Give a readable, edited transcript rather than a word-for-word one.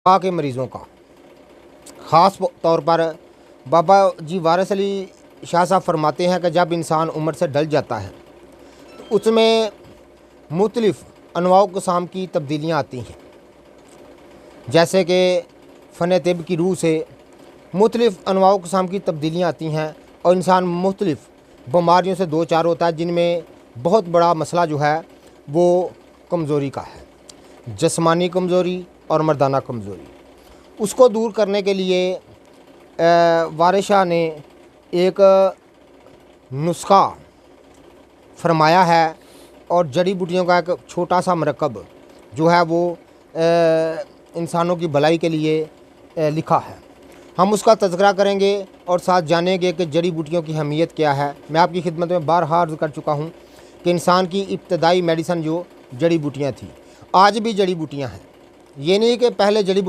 वबा के मरीज़ों का ख़ास तौर पर बाबा जी वारिस अली शाह साहब फरमाते हैं कि जब इंसान उम्र से ढल जाता है तो उसमें मुख्तलिफ़ अनवाउ क़िस्म की तब्दीलियाँ आती हैं, जैसे कि फ़न तिब की रूह से मुख्तलिफ़ अनवाउ क़िस्म की तब्दीलियाँ आती हैं और इंसान मुख्तलिफ़ बीमारियों से दो चार होता है, जिनमें बहुत बड़ा मसला जो है वो कमज़ोरी का है, जिस्मानी कमज़ोरी और मर्दाना कमज़ोरी। उसको दूर करने के लिए वारिस शाह ने एक नुस्खा फरमाया है और जड़ी बूटियों का एक छोटा सा मरकब जो है वो इंसानों की भलाई के लिए लिखा है। हम उसका तज़किरा करेंगे और साथ जानेंगे कि जड़ी बूटियों की अहमियत क्या है। मैं आपकी खिदमत में बारहा अर्ज़ कर चुका हूँ कि इंसान की इब्तदाई मेडिसन जो जड़ी बूटियाँ थी, आज भी जड़ी बूटियाँ हैं। ये नहीं कि पहले जड़ी बूटियाँ